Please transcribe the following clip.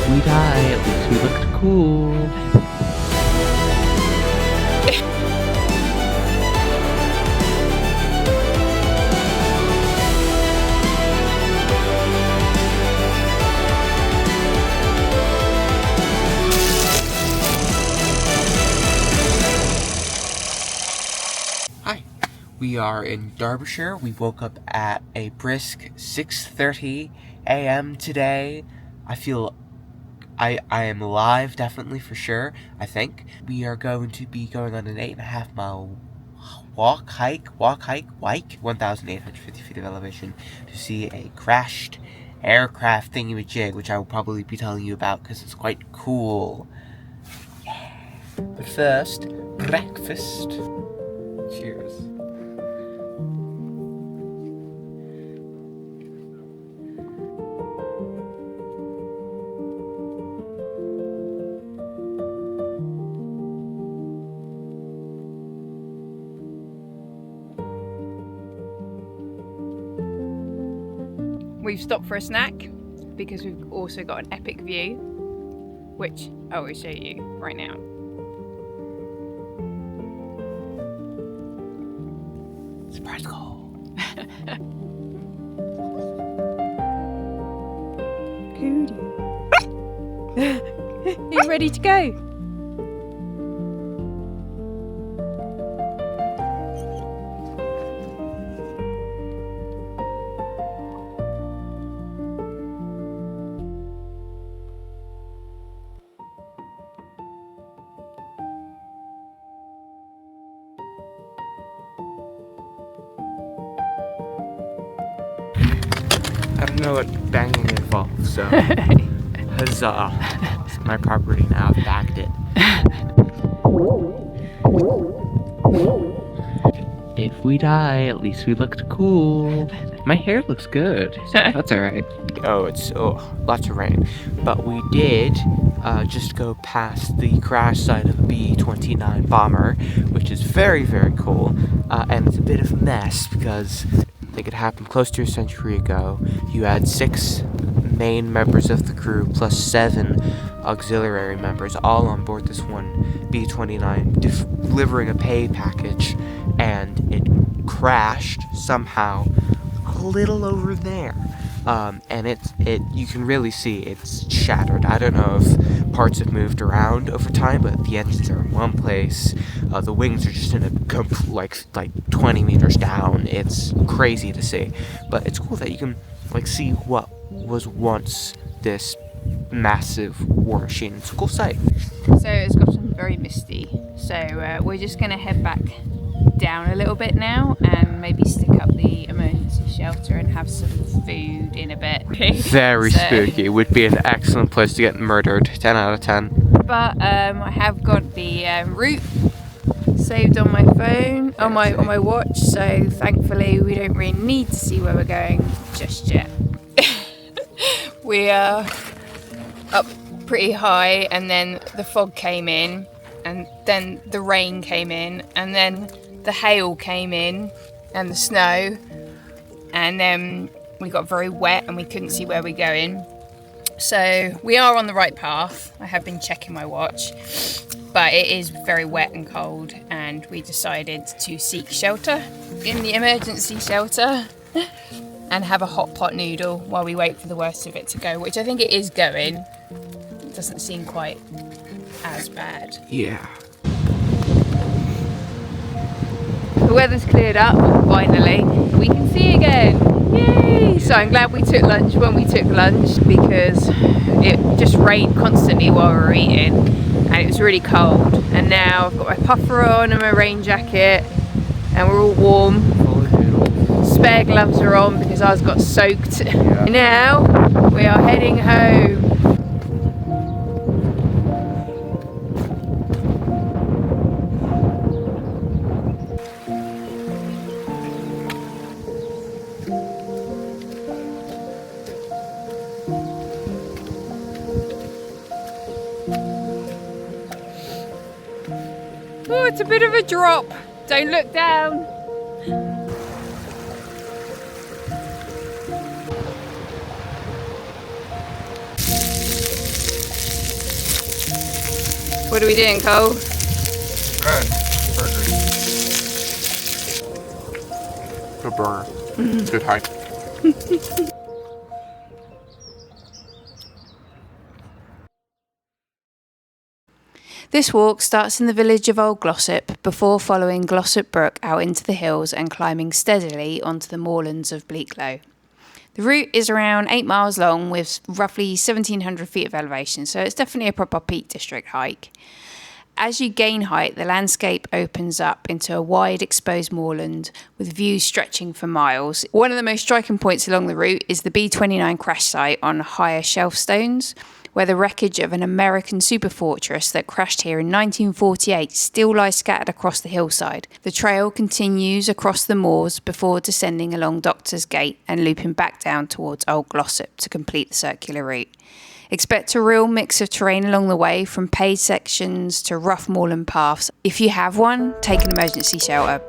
If we die, at least we looked cool. Hi, we are in Derbyshire. We woke up at a brisk 6:30 a.m. today. I feel I am alive, definitely, for sure, I think. We are going to be going on an 8.5 mile hike, 1,850 feet of elevation, to see a crashed aircraft thingy-majig, which I will probably be telling you about because it's quite cool. Yeah. But first, breakfast. Cheers. We've stopped for a snack because we've also got an epic view, which I will show you right now. Surprise call. Cootie. Are you ready to go? I don't know what banging involves, so huzzah. It's my property now, I've bagged it. If we die, at least we looked cool. My hair looks good, so that's alright. It's lots of rain. But we did just go past the crash site of a B-29 bomber, which is very, very cool. And it's a bit of a mess because I think it happened close to a century ago. You had 6 main members of the crew plus 7 auxiliary members all on board this one B-29 delivering a pay package, and it crashed somehow a little over there. And you can really see it's shattered. I don't know if parts have moved around over time, but the engines are in one place. The wings are just in a like 20 meters down. It's crazy to see, but it's cool that you can see what was once this massive war machine. It's a cool sight. So it's gotten very misty, so we're just going to head back down a little bit now and maybe stick up the emergency shelter and have some food in a bit. Very spooky. Would be an excellent place to get murdered. 10 out of 10. But I have got the route saved on my phone, on my watch, so thankfully we don't really need to see where we're going just yet. We are up pretty high, and then the fog came in, and then the rain came in, and then the hail came in, and the snow, and then we got very wet and we couldn't see where we're going. So we are on the right path. I have been checking my watch, but it is very wet and cold, and we decided to seek shelter in the emergency shelter and have a hot pot noodle while we wait for the worst of it to go, which I think it is going. It doesn't seem quite as bad. Yeah. The weather's cleared up, finally. We can see again. Yay! So I'm glad we took lunch when we took lunch, because it just rained constantly while we were eating and it was really cold. And now I've got my puffer on and my rain jacket and we're all warm. Spare gloves are on because ours got soaked. Yeah. Now we are heading home. Oh, it's a bit of a drop. Don't look down. What are we doing, Cole? Good. Burger. Good burger. Good hike. This walk starts in the village of Old Glossop before following Glossop Brook out into the hills and climbing steadily onto the moorlands of Bleaklow. The route is around 8 miles long with roughly 1,700 feet of elevation, so it's definitely a proper Peak District hike. As you gain height, the landscape opens up into a wide exposed moorland with views stretching for miles. One of the most striking points along the route is the B-29 crash site on higher shelf stones, where the wreckage of an American superfortress that crashed here in 1948 still lies scattered across the hillside. The trail continues across the moors before descending along Doctor's Gate and looping back down towards Old Glossop to complete the circular route. Expect a real mix of terrain along the way, from paved sections to rough moorland paths. If you have one, take an emergency shelter.